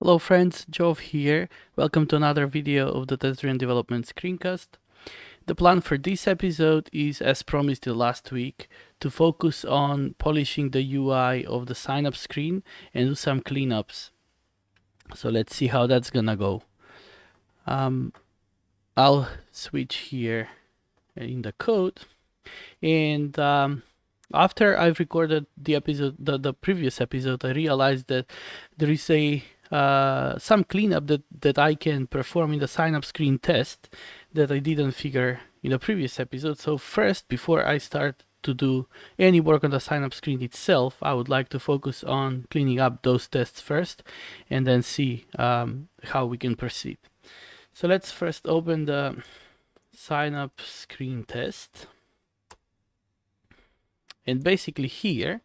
Hello friends, Jove here. Welcome to another video of the test-driven development screencast. The plan for this episode is, as promised the last week, to focus on polishing the UI of the sign-up screen and do some cleanups. So let's see how that's gonna go. I'll switch here in the code, and after I've recorded the episode, the previous episode, I realized that there is some cleanup that I can perform in the sign-up screen test that I didn't figure in the previous episode. So first, before I start to do any work on the sign-up screen itself, I would like to focus on cleaning up those tests first, and then see how we can proceed. So let's first open the sign-up screen test. And basically here,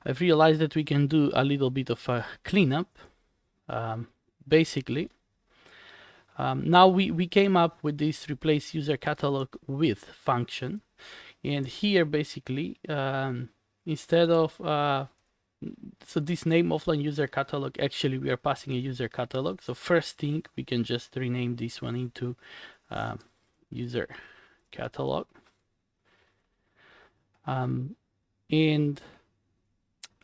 I've realized that we can do a little bit of a cleanup. Basically, now we came up with this replace user catalog with function. And here, basically, instead of, so this name offline user catalog, actually we are passing a user catalog. So first thing, we can just rename this one into user catalog. And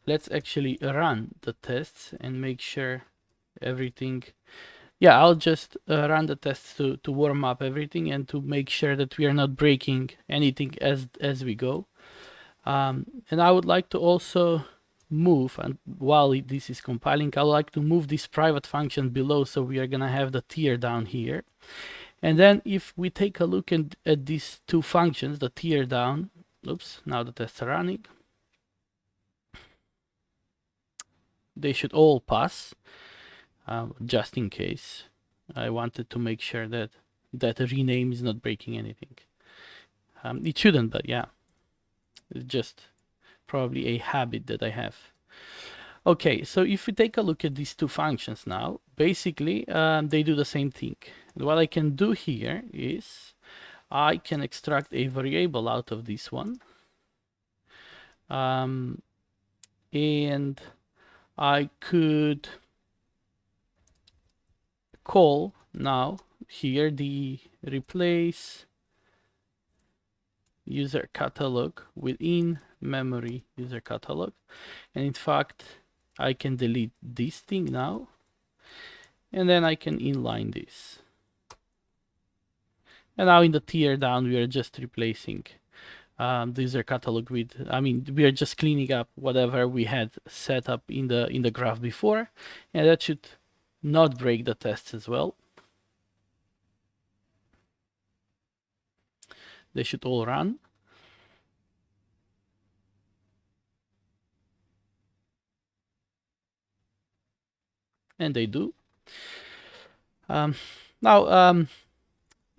let's actually run the tests and make sure everything. Yeah, I'll just run the tests to warm up everything and to make sure that we are not breaking anything as we go. And I would like to also move, and while this is compiling, I would like to move this private function below, so we are gonna have the tier down here. And then if we take a look at these two functions, the tier down, oops, now the tests are running, they should all pass. Just in case, I wanted to make sure that rename is not breaking anything. It shouldn't, but yeah, it's just probably a habit that I have. Okay, so if we take a look at these two functions now, basically they do the same thing. And what I can do here is I can extract a variable out of this one, and I could call now here the replace user catalog within memory user catalog. And in fact, I can delete this thing now, and then I can inline this. And now in the tier down, we are just replacing the user catalog with, we are just cleaning up whatever we had set up in the graph before, and that should not break the tests as well. They should all run. And they do. Now,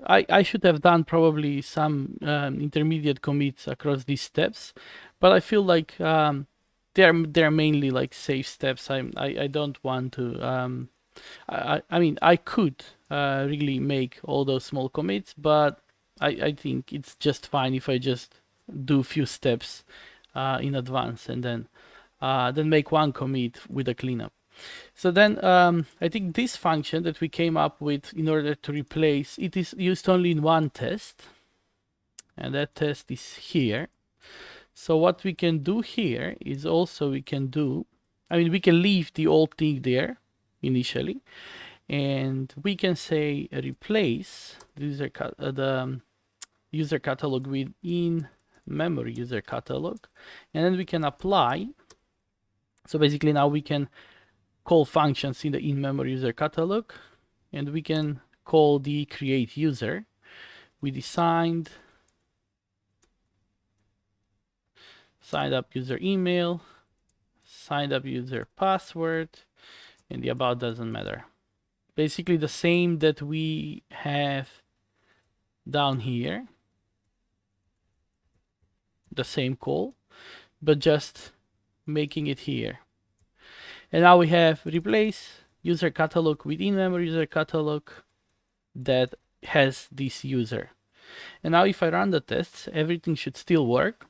I should have done probably some intermediate commits across these steps, but I feel like they're mainly like safe steps. I don't want to. I could really make all those small commits, but I think it's just fine if I just do a few steps in advance and then make one commit with a cleanup. So then I think this function that we came up with in order to replace, it is used only in one test, and that test is here. So what we can do here is also we can leave the old thing there initially, and we can say replace the user catalog with in memory user catalog, and then we can apply. So basically now we can call functions in the in-memory user catalog, and we can call the create user with the signed up user email, signed up user password, and the about doesn't matter. Basically the same that we have down here, the same call, but just making it here. And now we have replace user catalog with in-memory user catalog that has this user. And now if I run the tests, everything should still work.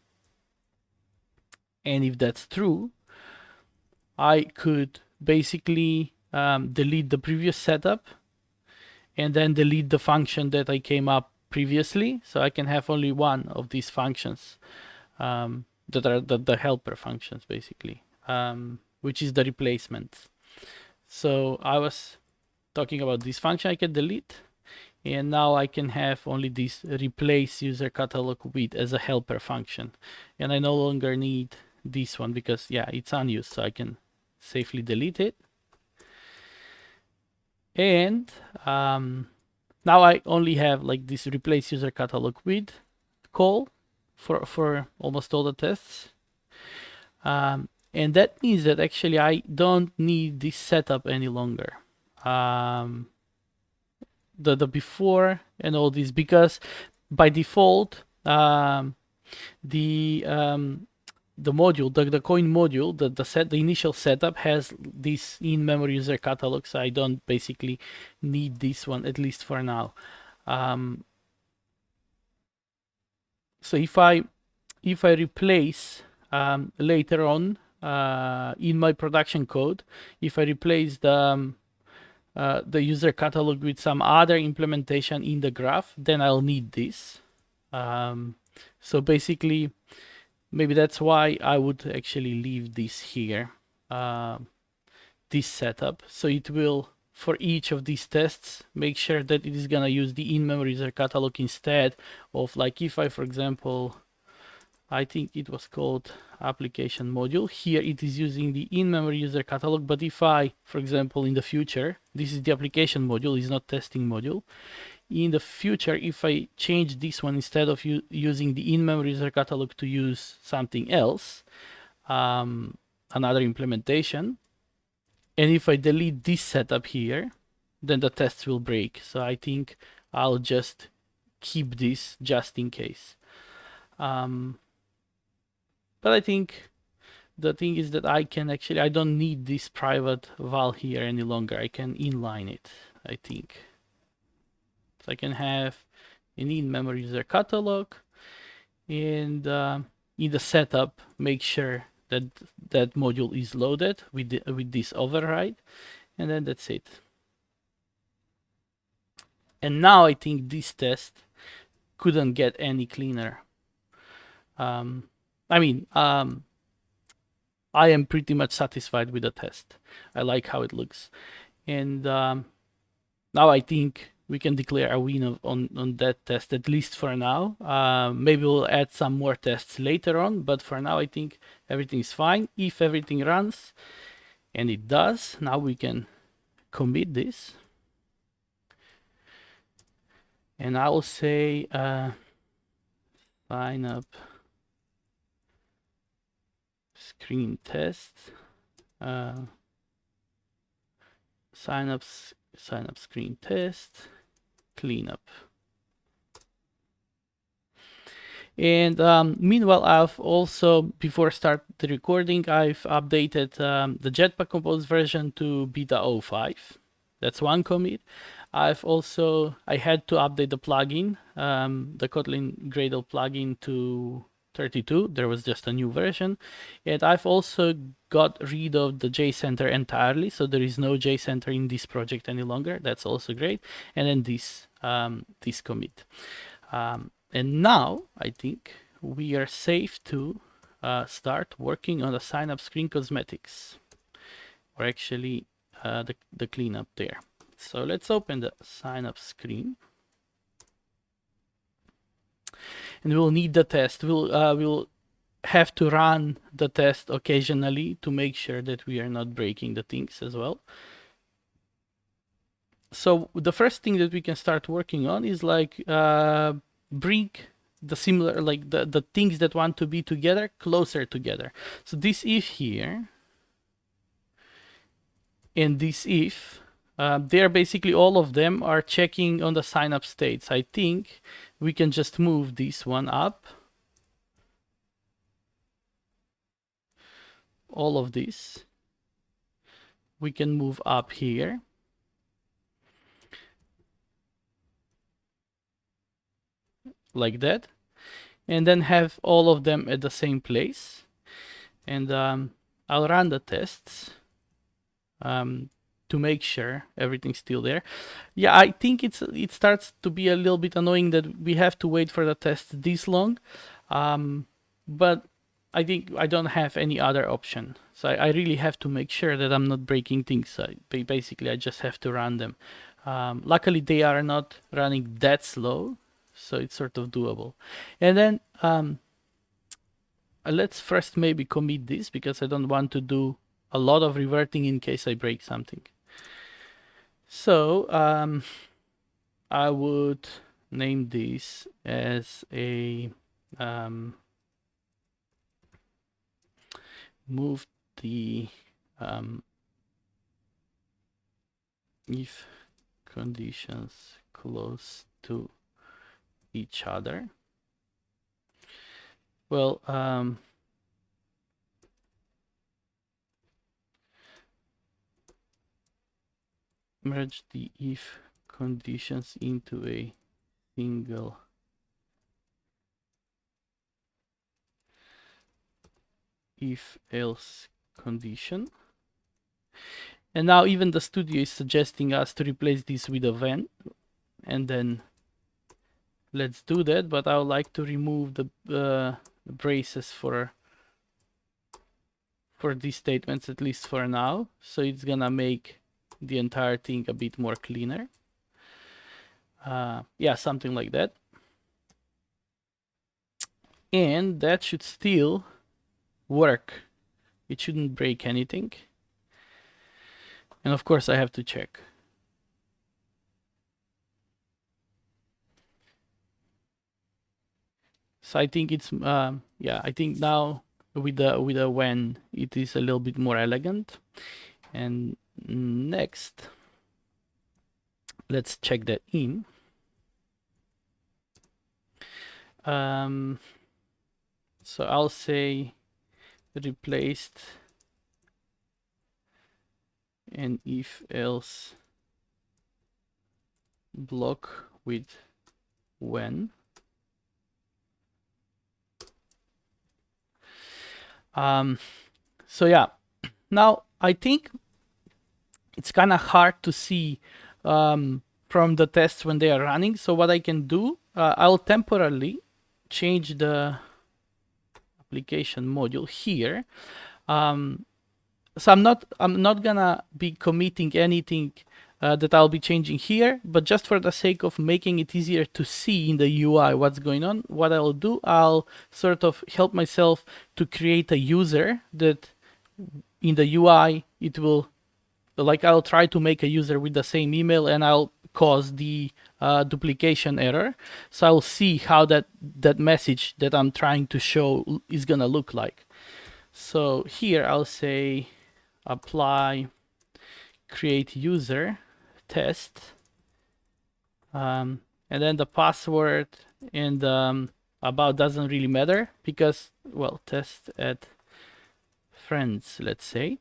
And if that's true, I could basically delete the previous setup and then delete the function that I came up previously, so I can have only one of these functions that are the helper functions basically, which is the replacement. So I was talking about this function I can delete, and now I can have only this replace user catalog with as a helper function, and I no longer need this one because yeah, it's unused, so I can safely delete it. And now I only have like this replace user catalog with call for almost all the tests. And that means that actually I don't need this setup any longer. The before and all this, because by default the module, the coin module, the initial setup has this in-memory user catalog, so I don't basically need this one, at least for now. So if I replace later on in my production code, if I replace the user catalog with some other implementation in the graph, then I'll need this. So basically, maybe that's why I would actually leave this here, this setup. So it will, for each of these tests, make sure that it is gonna use the in-memory user catalog instead of, like, if I, for example, I think it was called application module. Here it is using the in-memory user catalog, but if I, for example, in the future, this is the application module, is not testing module. In the future, if I change this one, instead of using the in-memory user catalog to use something else, another implementation, and if I delete this setup here, then the tests will break. So I think I'll just keep this just in case. But I think the thing is that I don't need this private val here any longer. I can inline it, I think. So I can have an in-memory user catalog, and in the setup, make sure that that module is loaded with this override, and then that's it. And now I think this test couldn't get any cleaner. I am pretty much satisfied with the test. I like how it looks, and now I think we can declare a win on that test, at least for now. Maybe we'll add some more tests later on, but for now I think everything is fine. If everything runs, and it does, now we can commit this. And I will say sign up screen test, sign up screen test, cleanup. And meanwhile, I've also, before I start the recording, I've updated the Jetpack Compose version to beta 05. That's one commit. I had to update the plugin, the Kotlin Gradle plugin, to 32. There was just a new version. And I've also got rid of the JCenter entirely, so there is no JCenter in this project any longer. That's also great. And then this commit. And now I think we are safe to start working on the sign up screen cosmetics, or actually the cleanup there. So let's open the sign up screen, and we'll need the test. We'll have to run the test occasionally to make sure that we are not breaking the things as well. So the first thing that we can start working on is like bring the similar, like the things that want to be together closer together. So this if here and this if, they're basically, all of them are checking on the sign up states. I think we can just move this one up. All of this we can move up here. Like that, and then have all of them at the same place. And I'll run the tests to to make sure everything's still there. Yeah, I think it starts to be a little bit annoying that we have to wait for the test this long, but I think I don't have any other option. So I really have to make sure that I'm not breaking things. Basically, I just have to run them. Luckily, they are not running that slow, so it's sort of doable. And then let's first maybe commit this, because I don't want to do a lot of reverting in case I break something. So I would name this as a move the if conditions close to each other. Well, merge the if conditions into a single if else condition. And now even the studio is suggesting us to replace this with a when, and then let's do that. But I would like to remove the braces for these statements, at least for now, so it's gonna make the entire thing a bit more cleaner. Yeah, something like that. And that should still work. It shouldn't break anything. And of course I have to check. So I think it's yeah, I think now with the when it is a little bit more elegant. And next, let's check that in. So I'll say replaced an if else block with when. So yeah, now I think it's kind of hard to see from the tests when they are running. So what I can do, I'll temporarily change the application module here. So I'm not gonna be committing anything that I'll be changing here, but just for the sake of making it easier to see in the UI what's going on, what I'll do, I'll sort of help myself to create a user that in the UI it will, like, I'll try to make a user with the same email and I'll cause the duplication error. So I'll see how that message that I'm trying to show is gonna look like. So here I'll say apply create user test, and then the password and about doesn't really matter because, well, test at friends, let's say.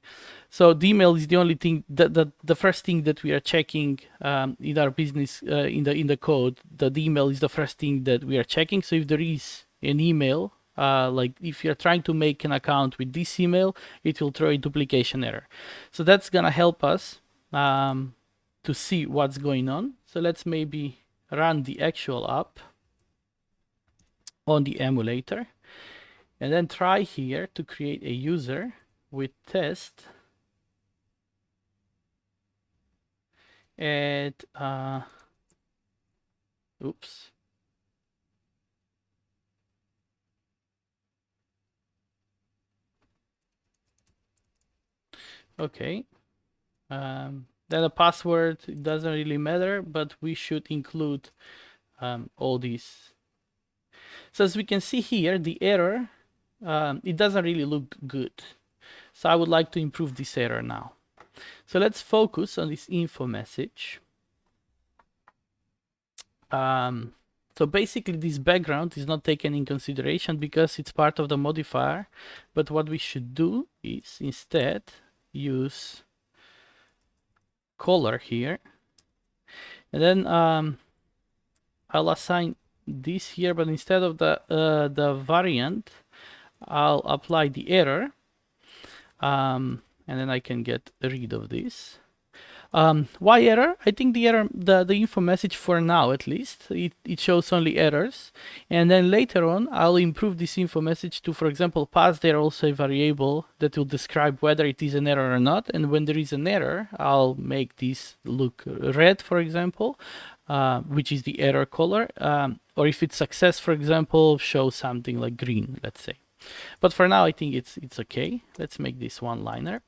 So the email is the only thing that the first thing that we are checking in our business in the code. The email is the first thing that we are checking. So if there is an email, like if you're trying to make an account with this email, it will throw a duplication error. So that's gonna help us to see what's going on. So let's maybe run the actual app on the emulator and then try here to create a user with test at oops. Okay. Then the password, it doesn't really matter, but we should include all these. So as we can see here, the error, it doesn't really look good. So I would like to improve this error now. So let's focus on this info message. So basically this background is not taken in consideration because it's part of the modifier. But what we should do is instead use color here. And then I'll assign this here, but instead of the variant, I'll apply the error. And then I can get rid of this. Why error? I think the error, the info message for now at least, it shows only errors. And then later on, I'll improve this info message to, for example, pass there also a variable that will describe whether it is an error or not. And when there is an error, I'll make this look red, for example, which is the error color. Or if it's success, for example, show something like green, let's say. But for now, I think it's okay. Let's make this one-liner.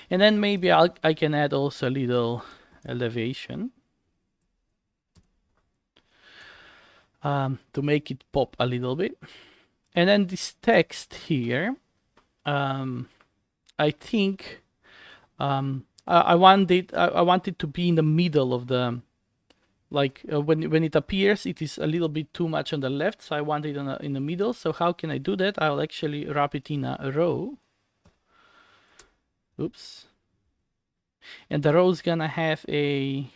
And then maybe I can add also a little elevation to make it pop a little bit. And then this text here, I think I want it to be in the middle of the, like when it appears, it is a little bit too much on the left, so I want it in the middle. So how can I do that? I'll actually wrap it in a row. Oops. And the row is gonna have a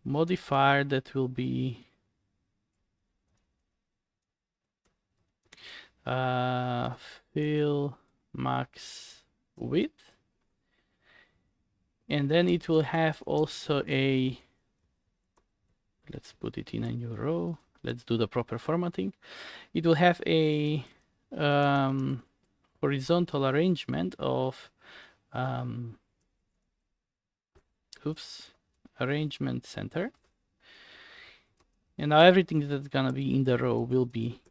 modifier that will be fill max width. And then it will have also a, let's put it in a new row. Let's do the proper formatting. It will have a horizontal arrangement of arrangement center. And now everything that's gonna be in the row will be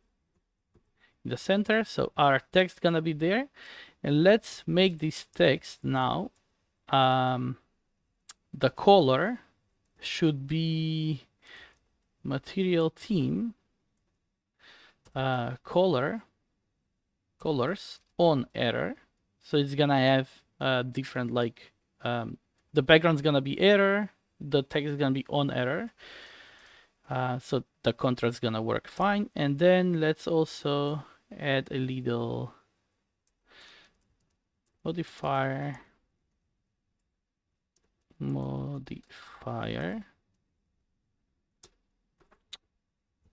in the center. So our text gonna be there. And let's make this text now, the color should be material theme colors on error. So it's gonna have different, like the background's gonna be error, the text is gonna be on error. So the contrast is gonna work fine. And then let's also add a little modifier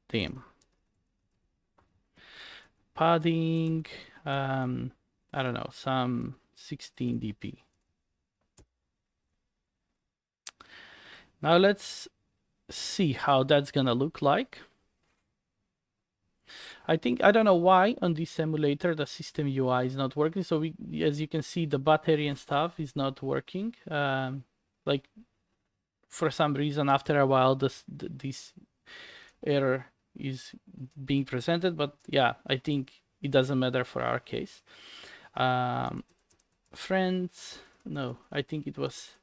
theme padding, I don't know, some 16 dp. Now let's see how that's gonna look like. I don't know why on this emulator the system UI is not working. So as you can see, the battery and stuff is not working. Like for some reason, after a while, this error is being presented. But yeah, I think it doesn't matter for our case. Friends, no, I think it was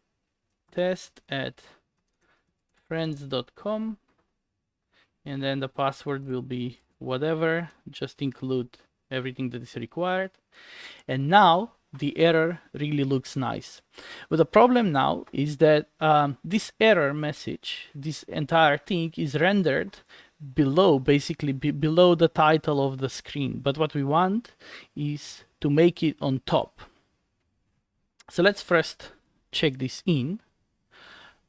test@friends.com, and then the password will be whatever, just include everything that is required. And now the error really looks nice. But the problem now is that this error message, this entire thing is rendered below, basically below the title of the screen. But what we want is to make it on top. So let's first check this in.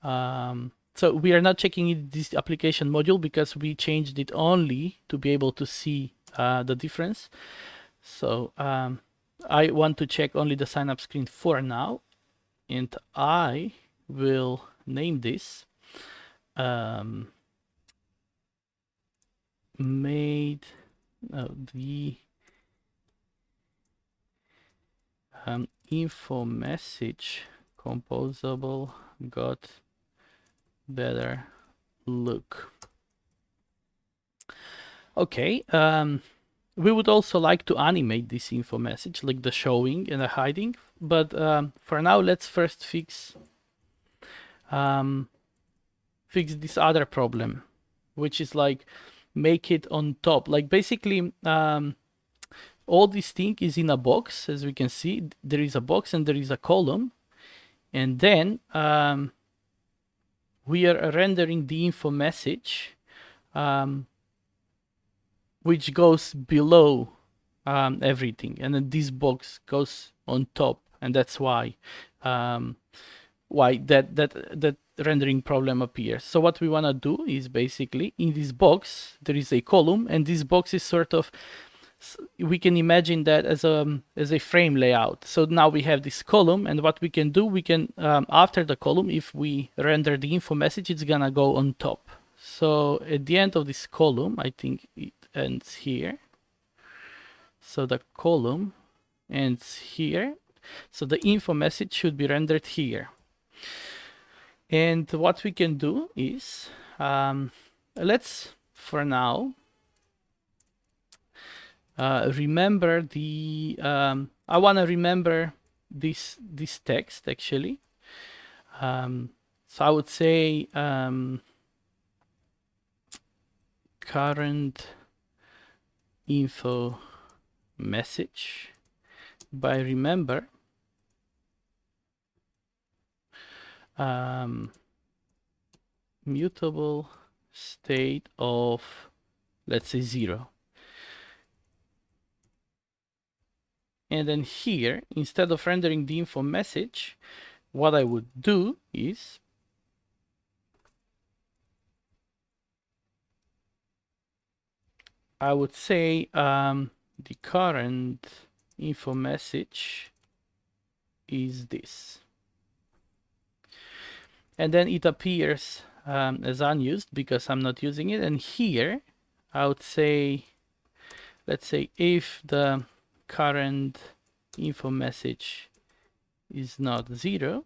So we are not checking it this application module because we changed it only to be able to see the difference. So I want to check only the sign up screen for now, and I will name this made the info message composable got better look. Okay, we would also like to animate this info message, like the showing and the hiding, but for now let's first fix this other problem, which is like make it on top. Like basically all this thing is in a box. As we can see, there is a box and there is a column, and then we are rendering the info message which goes below everything, and then this box goes on top, and that's why that rendering problem appears. So what we want to do is basically in this box there is a column, and this box is sort of we can imagine that as a frame layout. So now we have this column, and what we can do, we can after the column, if we render the info message, it's gonna go on top. So at the end of this column, I think it ends here. So the column ends here. So the info message should be rendered here. And what we can do is, let's for now remember the I want to remember this text actually. So I would say current info message by remember mutable state of, let's say, 0. And then here, instead of rendering the info message, what I would do is I would say the current info message is this. And then it appears as unused because I'm not using it. And here I would say, let's say if the current info message is not 0,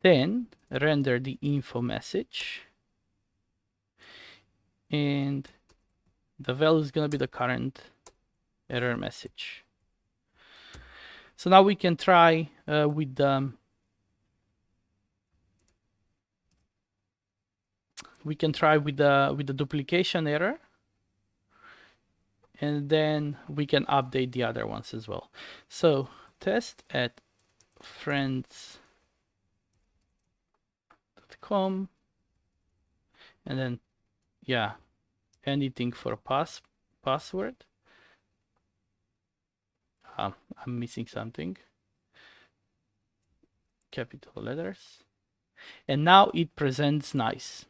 then render the info message, and the value is going to be the current error message. So now we can try with the duplication error, and then we can update the other ones as well. So test at friends.com, and then anything for password. I'm missing something. Capital letters. And now it presents nice.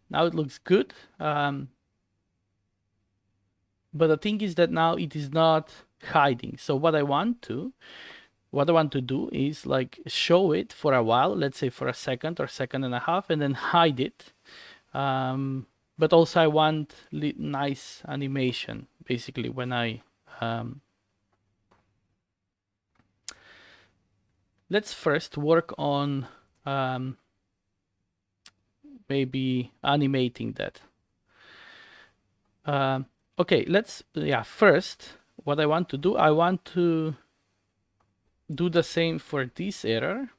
Now it looks good. But the thing is that now it is not hiding. So what I want to do is like show it for a while, let's say for a second or second and a half, and then hide it. But also I want nice animation, basically, when I let's first work on maybe animating that. Okay, let's first what I want to do, I want to do the same for this error,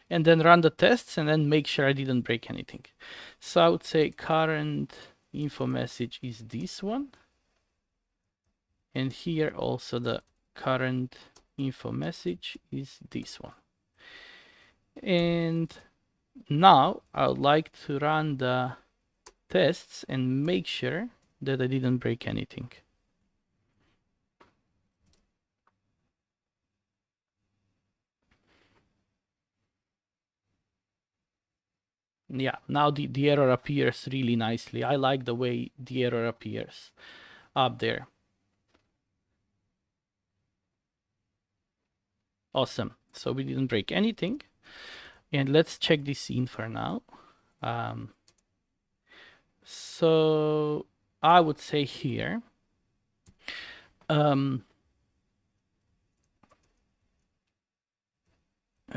and then run the tests and then make sure I didn't break anything. So I would say current info message is this one, and here also the current info message is this one. And now I would like to run the tests and make sure that I didn't break anything. Yeah, now the error appears really nicely. I like the way the error appears up there. Awesome. So we didn't break anything. And let's check this scene for now. So I would say here,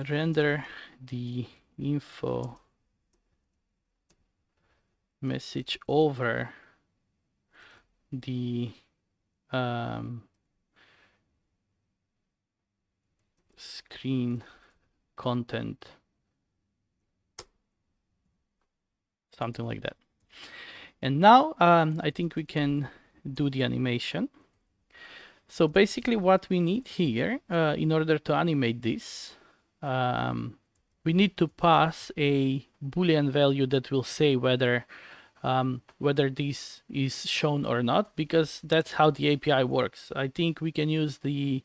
render the info message over the screen content, something like that. And now I think we can do the animation. So basically what we need here, in order to animate this, we need to pass a Boolean value that will say whether this is shown or not, because that's how the API works. I think we can use the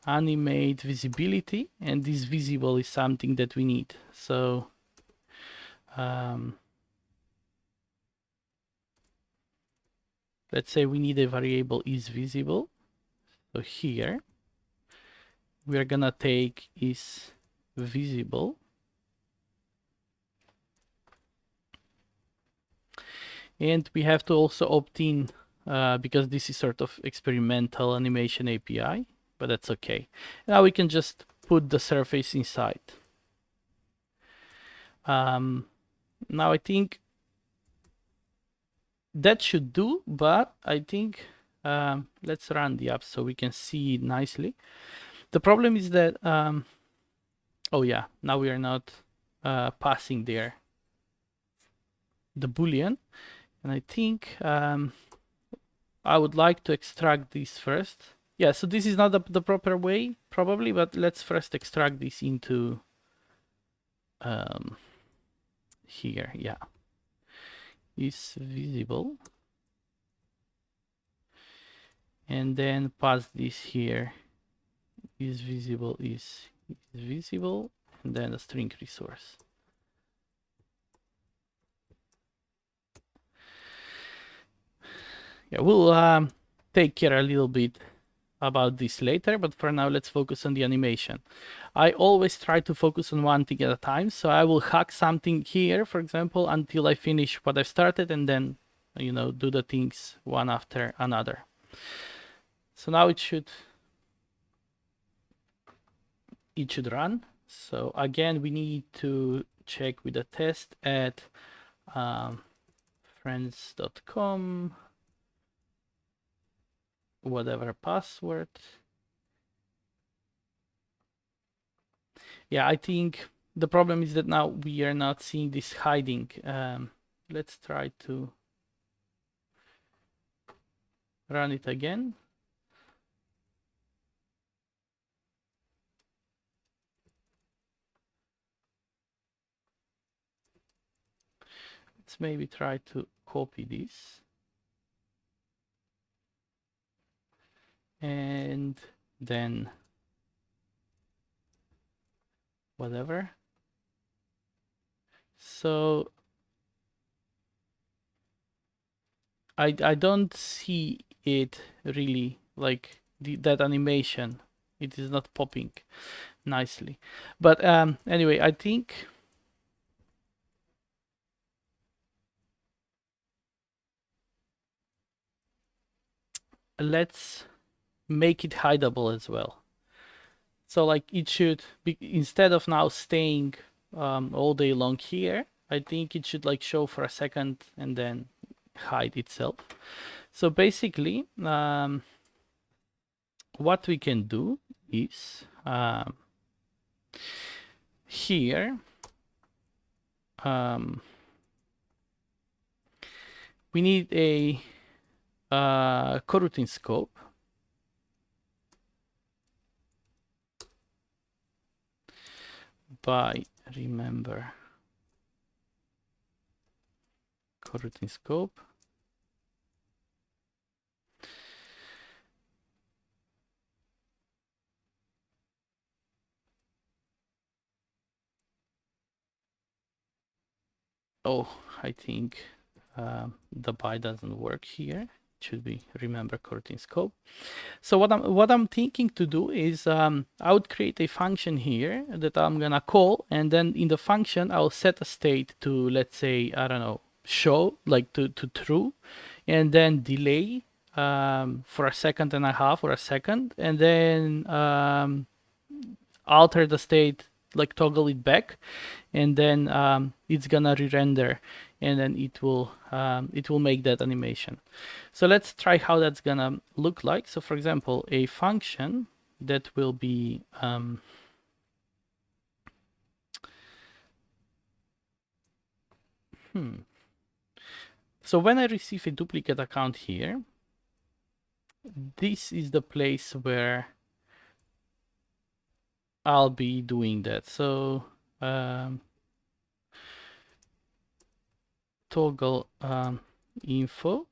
animate visibility, and this visible is something that we need. So let's say we need a variable is visible. So here we're gonna take is visible, and we have to also opt in because this is sort of experimental animation API, but that's okay. Now we can just put the surface inside. Now I think that should do, but I think let's run the app so we can see it nicely. The problem is that, oh yeah, now we are not passing there the Boolean. And I think I would like to extract this first. Yeah, so this is not the proper way, probably, but let's first extract this into here, yeah. Is visible. And then pass this here. Is visible, is visible, and then a string resource. Yeah, we'll take care a little bit about this later, but for now let's focus on the animation. I always try to focus on one thing at a time, so I will hack something here, for example, until I finish what I've started, and then, you know, do the things one after another. So now it should run. So again, we need to check with the test at friends.com, whatever password. Yeah, I think the problem is that now we are not seeing this hiding. Let's try to run it again. Let's maybe try to copy this. And then whatever. So I don't see it really, like that animation. It is not popping nicely. But anyway, I think let's make it hideable as well. So like it should be, instead of now staying all day long here, I think it should like show for a second and then hide itself. So basically, what we can do is here we need a coroutine scope. By remember coroutine scope. Oh, I think the by doesn't work here. It should be remember coroutine scope. So what I'm thinking to do is I would create a function here that I'm gonna call, and then in the function I'll set a state to, let's say, I don't know, show, like to true, and then delay for a second and a half or a second, and then alter the state, like toggle it back, and then it's gonna re-render, and then it will make that animation. So let's try how that's gonna look like. So for example, a function that will be so when I receive a duplicate account here, this is the place where I'll be doing that. So toggle info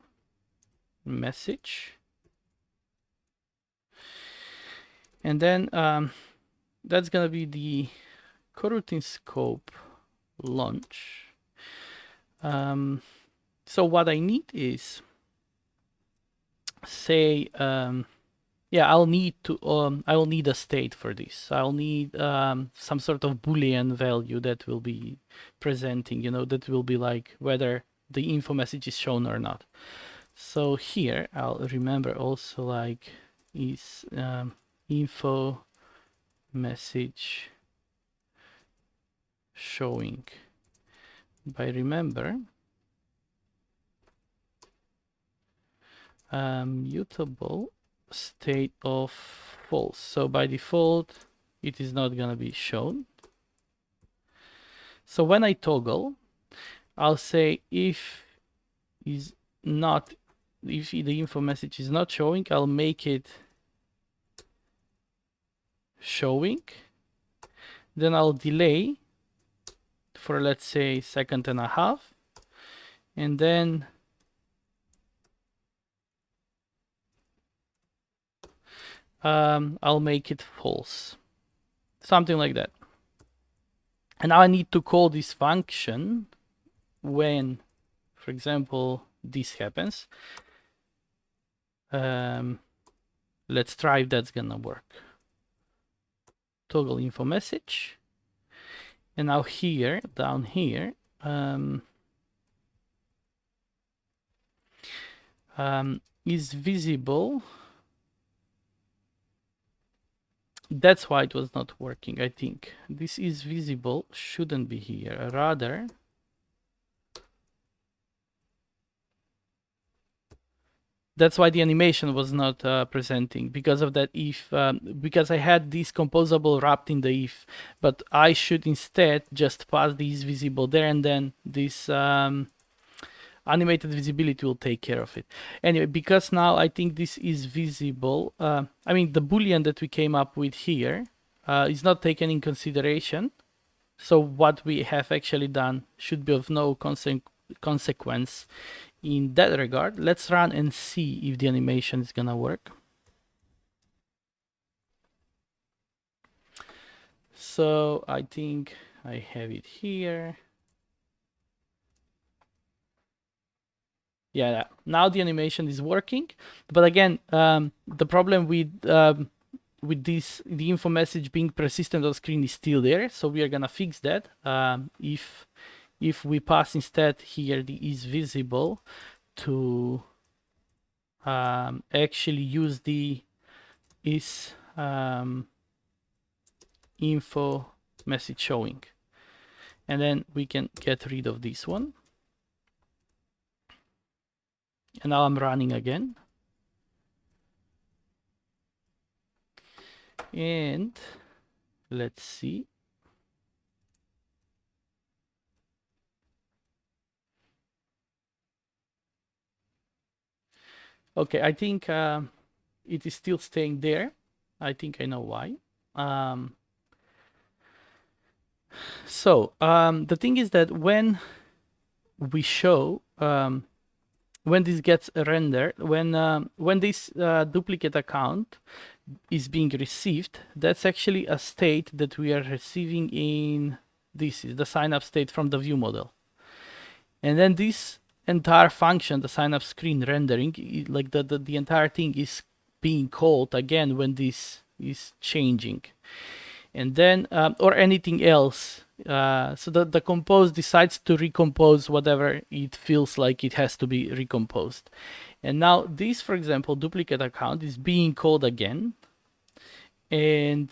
message, and then that's gonna be the coroutine scope launch. So what I need is say, yeah, I will need a state for this. I'll need some sort of Boolean value that will be presenting, that will be like whether the info message is shown or not. So here I'll remember also like is info message showing. By remember mutable state of false. So by default it is not gonna be shown. So when I toggle, I'll say if the info message is not showing, I'll make it showing. Then I'll delay for, let's say, 1.5 seconds, and then I'll make it false, something like that. And now I need to call this function when, for example, this happens. Let's try if that's gonna work. Toggle info message, and now here, down here, is visible. That's why it was not working, I think. This is visible, shouldn't be here. Rather, that's why the animation was not presenting, because of that if, because I had this composable wrapped in the if, but I should instead just pass this visible there, and then this animated visibility will take care of it. Anyway, because now I think this is visible, I mean the Boolean that we came up with here is not taken in consideration. So what we have actually done should be of no consequence in that regard. Let's run and see if the animation is gonna work. So I think I have it here. Yeah, now the animation is working, but again, the problem with this, the info message being persistent on screen is still there. So we are gonna fix that. If we pass instead here the is visible to actually use the is info message showing, and then we can get rid of this one. And now I'm running again. And let's see. Okay, I think it is still staying there. I think I know why. So the thing is that when we show, when this gets rendered, when this duplicate account is being received, that's actually a state that we are receiving in, this is the signup state from the view model. And then this entire function, the signup screen rendering, like the entire thing is being called again when this is changing. And then, or anything else. So the compose decides to recompose whatever it feels like it has to be recomposed. And now this, for example, duplicate account is being called again. And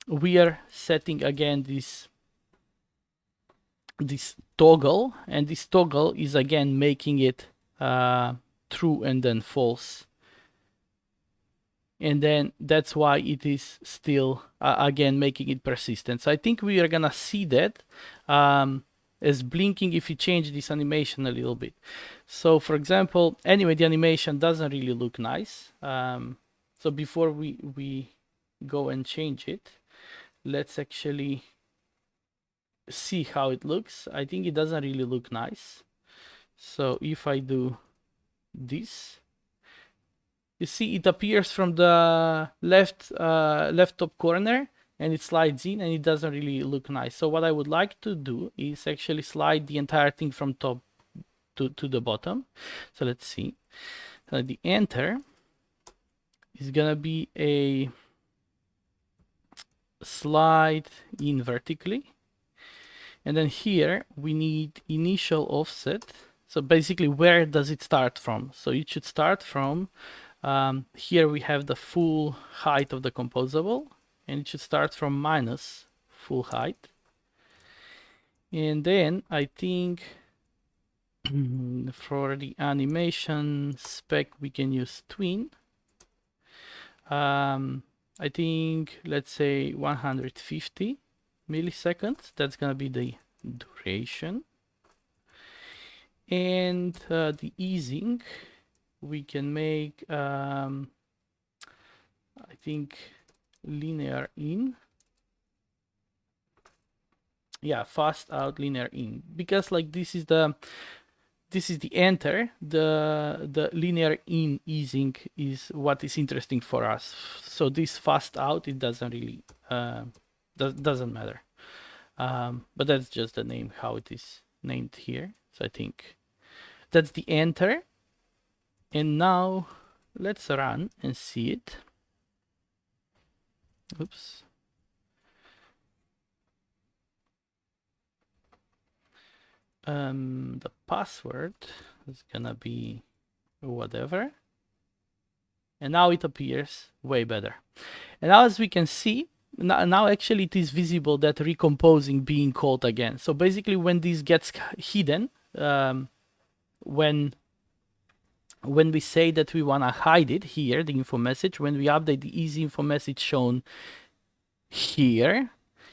we are setting again this toggle, and this toggle is again making it true and then false. And then that's why it is still again making it persistent. So I think we are gonna see that as blinking if you change this animation a little bit. So for example, anyway, the animation doesn't really look nice. So before we go and change it, let's actually see how it looks. I think it doesn't really look nice. So if I do this, you see it appears from the left top corner, and it slides in, and it doesn't really look nice. So what I would like to do is actually slide the entire thing from top to the bottom. So let's see. The enter is gonna be a slide in vertically, and then here we need initial offset. So basically, where does it start from? So it should start from here we have the full height of the composable, and it should start from minus full height. And then I think for the animation spec we can use twin. I think let's say 150 milliseconds. That's gonna be the duration. And the easing we can make I think linear in. Yeah, fast out, linear in, because like this is the enter. The linear in easing is what is interesting for us. So this fast out, it doesn't really doesn't matter. But that's just the name, how it is named here. So I think that's the enter. And now let's run and see it. Oops. The password is gonna be whatever. And now it appears way better. And now as we can see, now actually it is visible that recomposing being called again. So basically when this gets hidden, when we say that we want to hide it here, the info message, when we update the easy info message shown here,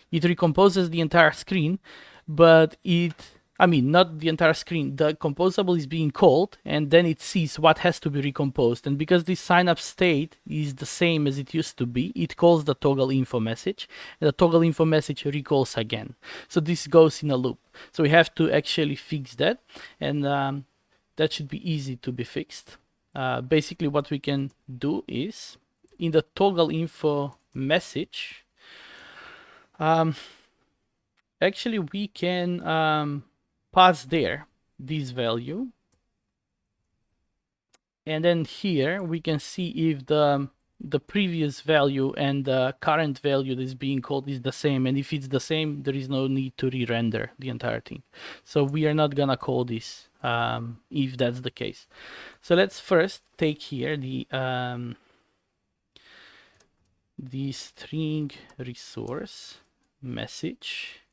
it recomposes the entire screen, but not the entire screen. The composable is being called, and then it sees what has to be recomposed. And because this sign up state is the same as it used to be, it calls the toggle info message, and the toggle info message recalls again. So this goes in a loop. So we have to actually fix that, and that should be easy to be fixed. Basically, what we can do is in the toggle info message, actually we can pass there this value, and then here we can see if the previous value and the current value that is being called is the same, and if it's the same, there is no need to re-render the entire thing. So we are not gonna call this if that's the case. So let's first take here the string resource message,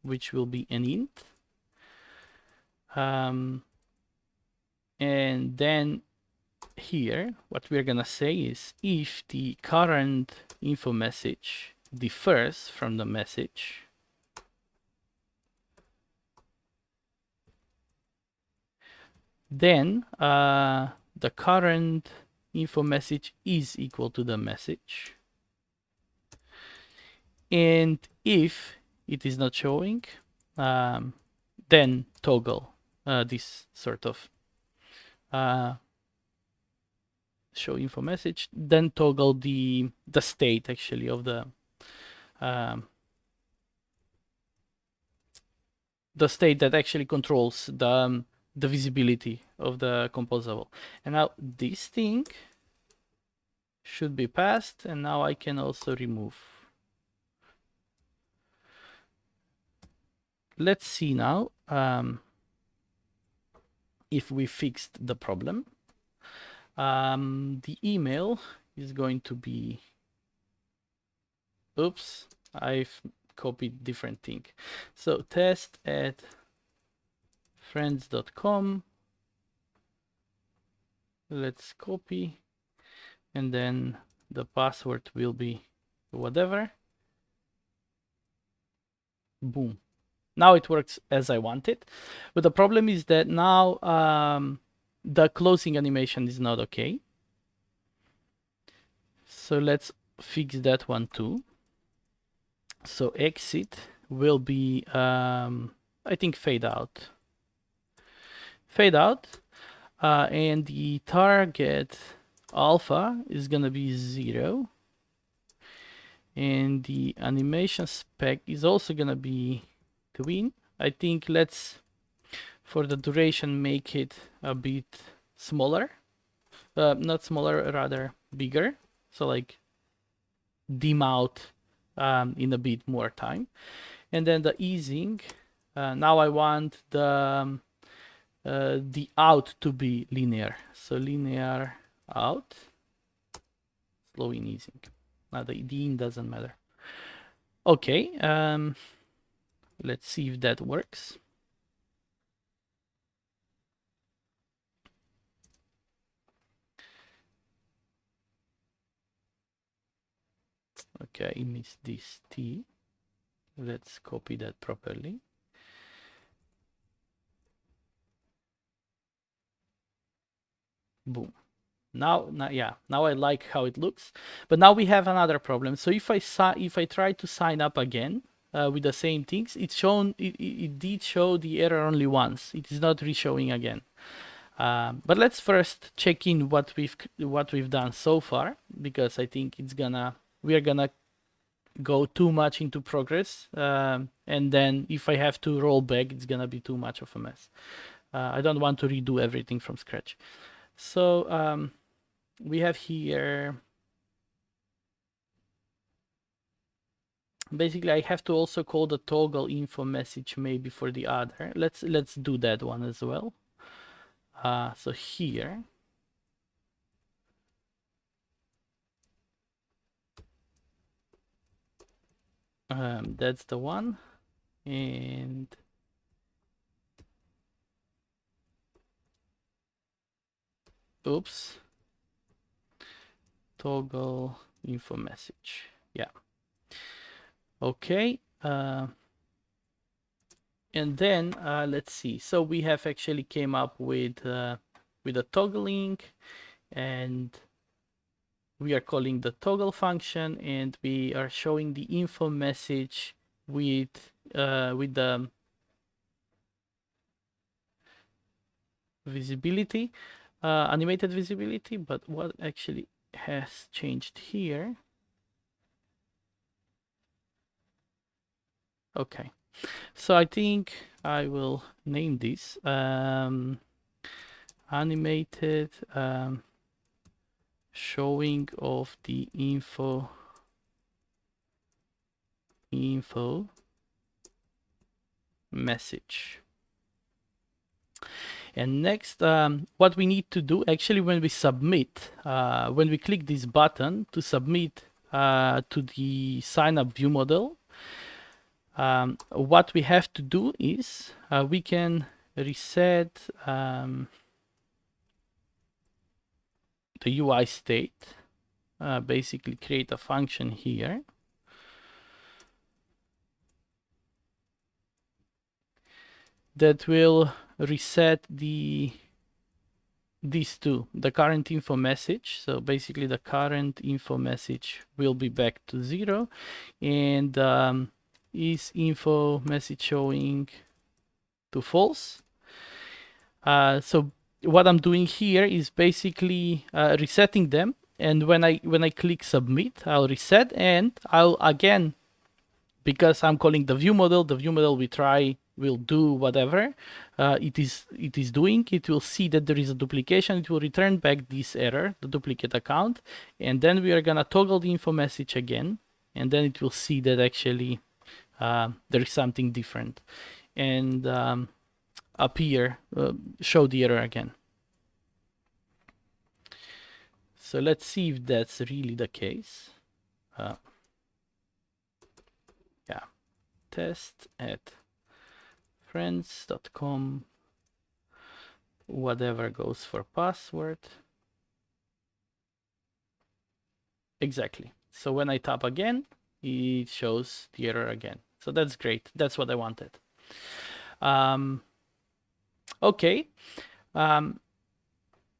which will be an int. And then here, what we're gonna say is if the current info message differs from the message, then the current info message is equal to the message. And if it is not showing, then toggle this sort of show info message, then toggle the state actually of the state that actually controls the visibility of the composable. And now this thing should be passed, and now I can also remove. Let's see now if we fixed the problem. The email is going to be, oops, I've copied different thing. So test@friends.com. Let's copy, and then the password will be whatever. Boom. Now it works as I want it, but the problem is that now the closing animation is not okay. So let's fix that one too. So exit will be, I think, fade out. Fade out, and the target alpha is gonna be 0. And the animation spec is also gonna be twin. I think let's, for the duration, make it a bit smaller. not smaller, rather bigger. So like dim out in a bit more time. And then the easing, now I want the out to be linear. So linear out, slow in easing. Now the in doesn't matter. Okay, let's see if that works. Okay, I missed this T. Let's copy that properly. Boom. Now I like how it looks. But now we have another problem. So if I try to sign up again with the same things, it did show the error only once. It is not re-showing again. But let's first check in what we've done so far, because I think we are gonna go too much into progress, and then if I have to roll back, it's gonna be too much of a mess. I don't want to redo everything from scratch. So we have here, basically I have to also call the toggle info message maybe for the other. Let's do that one as well. So here, that's the one, and oops, toggle info message. Yeah. Okay. And then let's see. So we have actually came up with a toggling, and we are calling the toggle function, and we are showing the info message with the visibility, animated visibility. But what actually has changed here? Okay, so I think I will name this animated showing of the info message. And next, what we need to do actually when we submit, when we click this button to submit to the sign up view model, what we have to do is we can reset the UI state, basically create a function here that will reset these two, the current info message. So basically the current info message will be back to 0, and is info message showing to false. So what I'm doing here is basically resetting them, and when I click submit, I'll reset, and I'll again, because I'm calling the view model will do whatever it is doing. It will see that there is a duplication. It will return back this error, the duplicate account, and then we are gonna toggle the info message again, and then it will see that actually there is something different, and up here show the error again. So let's see if that's really the case. Yeah, test at friends.com, whatever goes for password. Exactly. So when I tap again, it shows the error again. So that's great. That's what I wanted. Okay.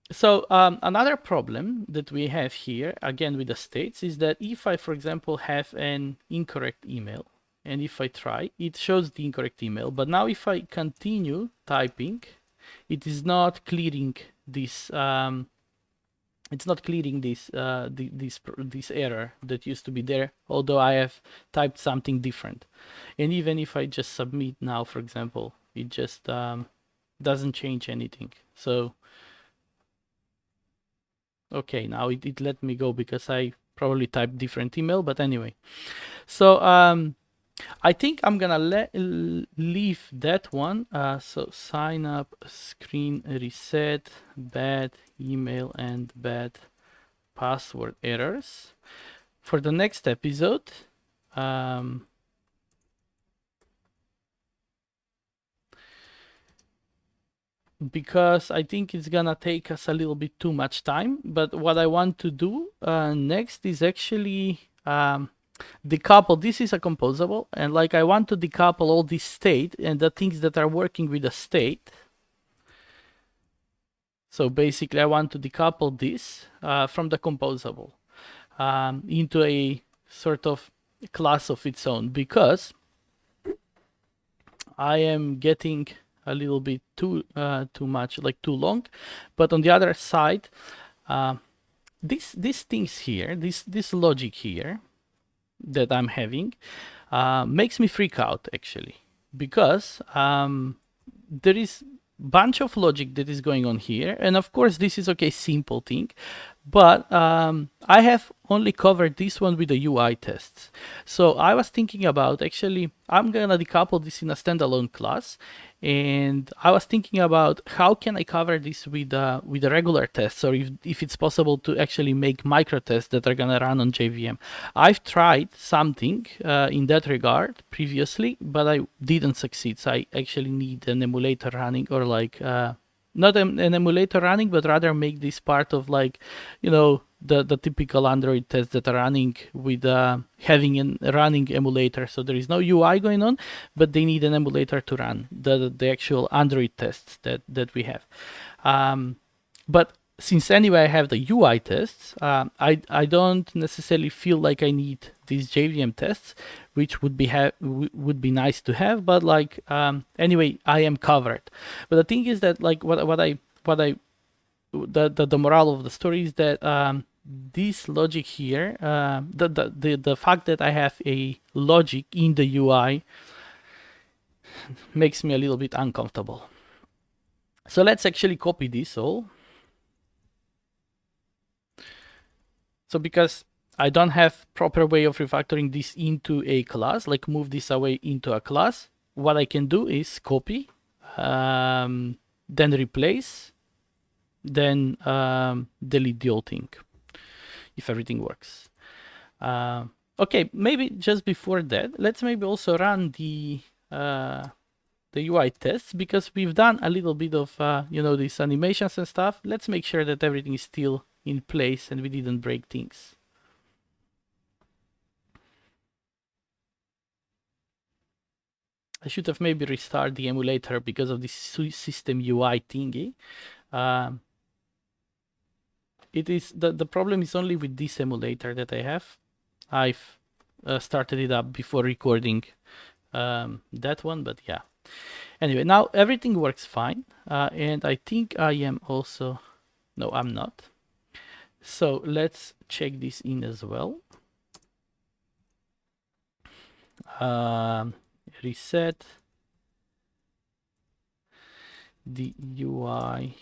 So another problem that we have here, again with the states, is that if I, for example, have an incorrect email, and if I try, it shows the incorrect email. But now if I continue typing, it is not clearing this. It's not clearing this this error that used to be there, although I have typed something different. And even if I just submit now, for example, it just doesn't change anything. So Okay, now it let me go because I probably typed different email, but anyway. So I think I'm gonna leave that one. So sign up, screen reset, bad email and bad password errors. For the next episode, because I think it's gonna take us a little bit too much time. But what I want to do next is actually decouple. This is a composable, and like I want to decouple all this state and the things that are working with the state. So basically, I want to decouple this from the composable into a sort of class of its own, because I am getting a little bit too much, like too long. But on the other side, these things here, this logic here that I'm having, makes me freak out actually, because there is bunch of logic that is going on here, and of course this is okay, simple thing, but I have only covered this one with the UI tests. So I was thinking about, actually I'm gonna decouple this in a standalone class, and I was thinking about how can I cover this with the regular tests, or if it's possible to actually make micro tests that are gonna run on JVM. I've tried something in that regard previously, but I didn't succeed. So I actually need an emulator running, or like not an emulator running, but rather make this part of, like, you know, the typical Android tests that are running with having a running emulator. So there is no UI going on, but they need an emulator to run the actual Android tests that we have. But since anyway I have the UI tests, I don't necessarily feel like I need these JVM tests, which would be nice to have. But like anyway, I am covered. But the thing is that, like, the moral of the story is that this logic here, the fact that I have a logic in the UI makes me a little bit uncomfortable. So let's actually copy this all. So because I don't have proper way of refactoring this into a class, like move this away into a class, what I can do is copy, then replace, then delete the old thing, if everything works. Okay, maybe just before that, let's maybe also run the UI tests, because we've done a little bit of you know, these animations and stuff. Let's make sure that everything is still in place and we didn't break things. I should have maybe restarted the emulator because of this system UI thingy. It is the problem is only with this emulator that I have. I've started it up before recording that one, but yeah. Anyway, now everything works fine, and I think I am also, no, I'm not. So let's check this in as well. Reset the UI,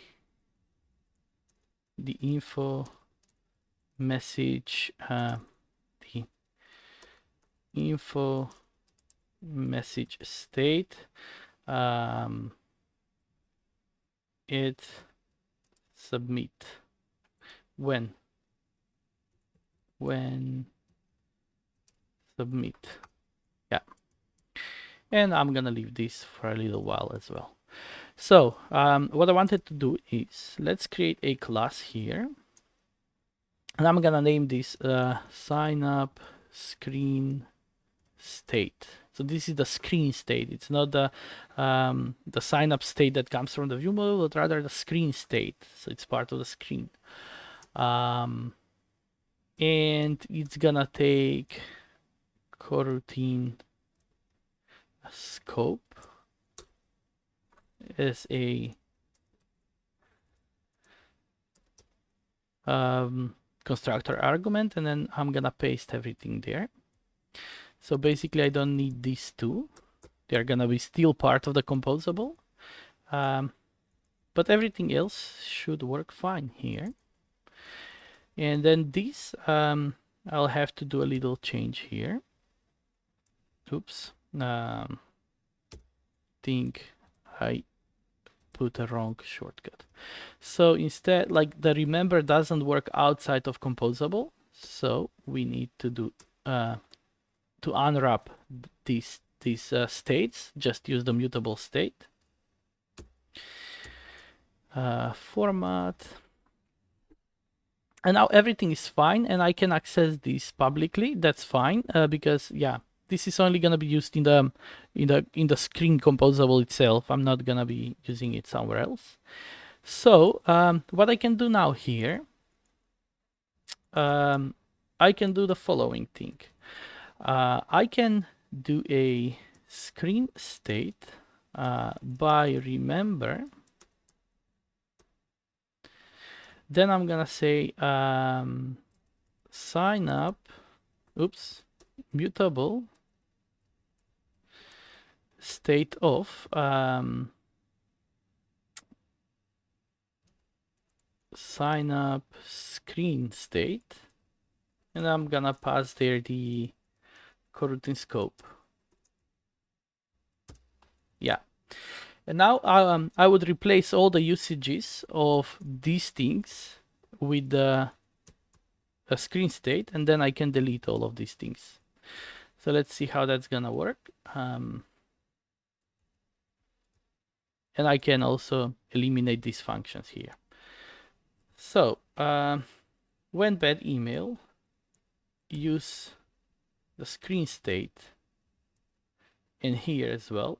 the info message, the info message state, it submit when submit. Yeah, and I'm gonna leave this for a little while as well. So what I wanted to do is, let's create a class here, and I'm gonna name this sign up screen state. So this is the screen state. It's not the sign up state that comes from the view model, but rather the screen state. So it's part of the screen. And it's gonna take coroutine scope as a constructor argument, and then I'm gonna paste everything there. So basically I don't need these two. They're gonna be still part of the composable. But everything else should work fine here. And then this, I'll have to do a little change here. Oops. Think I put a wrong shortcut. So instead, like the remember doesn't work outside of composable. So we need to do to unwrap these states. Just use the mutable state. Format. And now everything is fine, and I can access this publicly. That's fine because yeah, this is only gonna be used in the screen composable itself. I'm not gonna be using it somewhere else. So what I can do now here, I can do the following thing. I can do a screen state by remember. Then I'm gonna say sign up. Oops, mutable state of sign up screen state, and I'm gonna pass there the coroutine scope. Yeah, and now I would replace all the usages of these things with a screen state, and then I can delete all of these things. So let's see how that's gonna work. And I can also eliminate these functions here. So when bad email, use the screen state in here as well,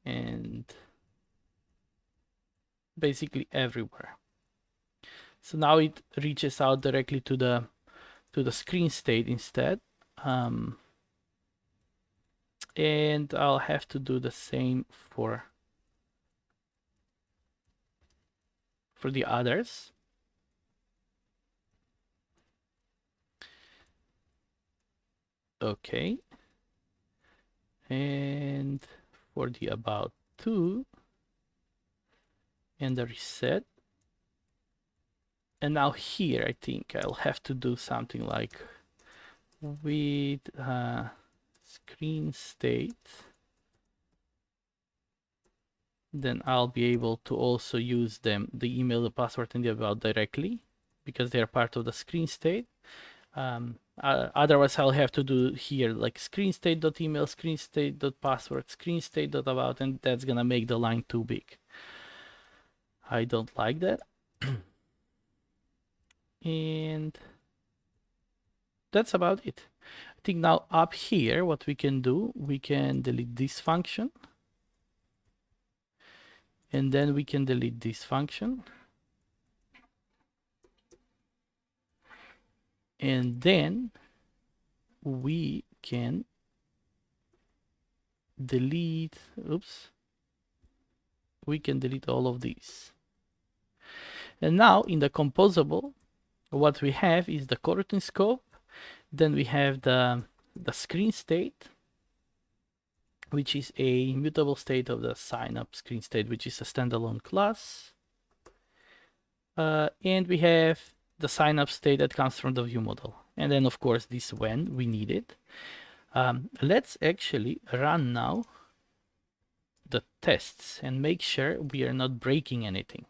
and basically everywhere. So now it reaches out directly to the screen state instead. And I'll have to do the same for the others. Okay. And for the about to and the reset. And now here, I think I'll have to do something like with screen state. Then I'll be able to also use them, the email, the password, and the about directly, because they're part of the screen state. Otherwise, I'll have to do here like screen state.email, screen state.password, screen state.about, and that's gonna make the line too big. I don't like that. And that's about it. I think now up here, what we can do, we can delete this function. And then we can delete this function. And then we can delete, oops, we can delete all of these. And now in the composable, what we have is the coroutine scope. Then we have the screen state, which is a mutable state of the sign up screen state, which is a standalone class. And we have the sign up state that comes from the view model. And then of course this when we need it. Let's actually run now the tests and make sure we are not breaking anything.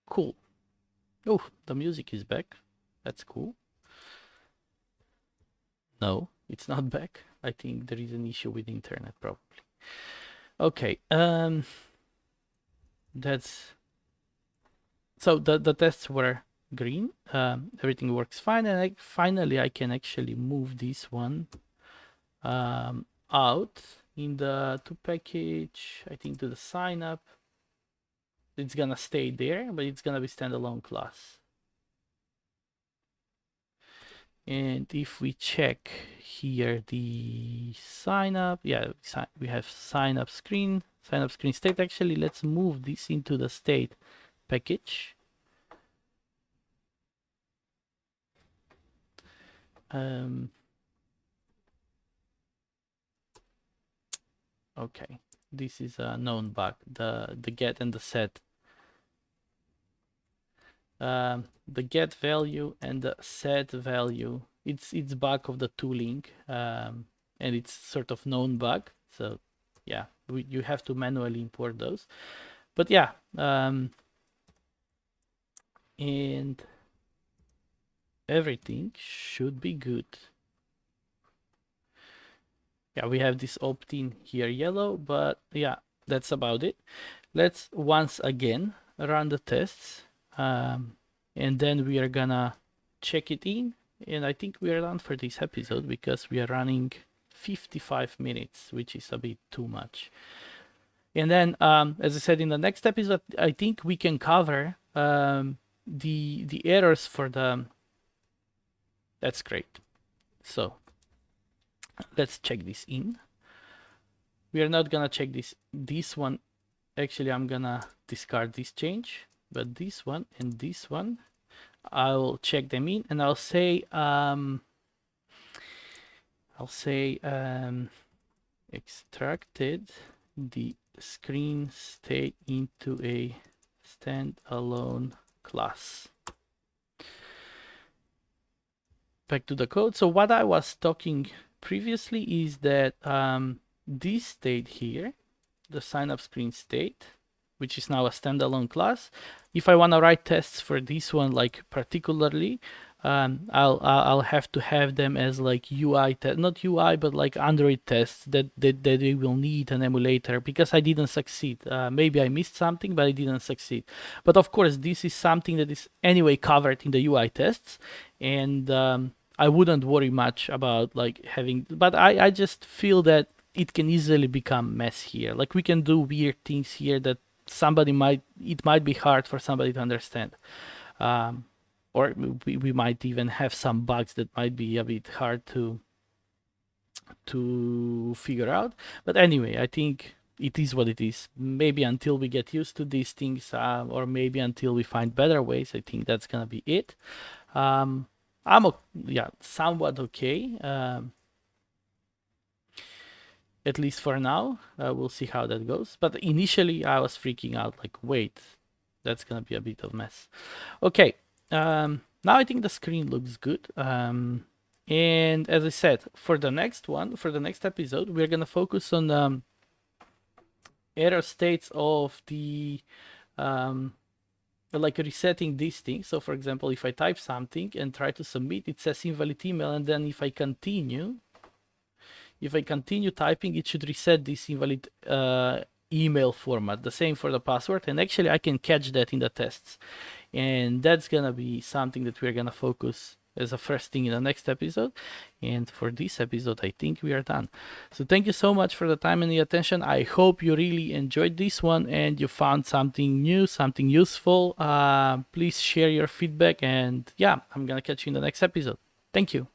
Cool. Oh, the music is back. That's cool. No, it's not back. I think there is an issue with the internet probably. Okay, that's so the tests were green. Everything works fine, and finally I can actually move this one out in the to package. I think to the sign up. It's gonna stay there, but it's gonna be standalone class. And if we check here the sign up, yeah, we have sign up screen state. Actually, let's move this into the state package. Okay, this is a known bug, the get and the set. The get value and the set value, it's bug of the tooling, and it's sort of known bug. So yeah, you have to manually import those. But yeah, and everything should be good. Yeah, we have this opt-in here yellow, but yeah, that's about it. Let's once again run the tests, and then we are gonna check it in. And I think we are done for this episode because we are running 55 minutes, which is a bit too much. And then, as I said in the next episode, I think we can cover the errors for the. That's great. So let's check this in. We are not gonna check this one. Actually, I'm gonna discard this change, but this one and this one, I'll check them in, and I'll say extracted the screen state into a standalone class. Back to the code. So what I was talking previously is that this state here, the signup screen state, which is now a standalone class, if I want to write tests for this one, like particularly, I'll have to have them as like UI not UI, but like Android tests that they will need an emulator, because I didn't succeed. Maybe I missed something, but I didn't succeed. But of course, this is something that is anyway covered in the UI tests, and I wouldn't worry much about like having. But I just feel that it can easily become mess here. Like we can do weird things here that it might be hard for somebody to understand. Or we might even have some bugs that might be a bit hard to figure out. But anyway, I think it is what it is. Maybe until we get used to these things, or maybe until we find better ways, I think that's gonna be it. I'm somewhat okay, at least for now. We'll see how that goes. But initially, I was freaking out, like, wait, that's gonna be a bit of a mess. Okay. Now I think the screen looks good. And as I said, for the next episode, we're gonna focus on error states of the like resetting these things. So for example, if I type something and try to submit, it says invalid email, and then if I continue typing, it should reset this invalid email format. The same for the password, and actually I can catch that in the tests, and that's gonna be something that we're gonna focus as a first thing in the next episode. And for this episode, I think we are done. So thank you so much for the time and the attention. I hope you really enjoyed this one and you found something new, something useful. Please share your feedback, and yeah, I'm gonna catch you in the next episode. Thank you.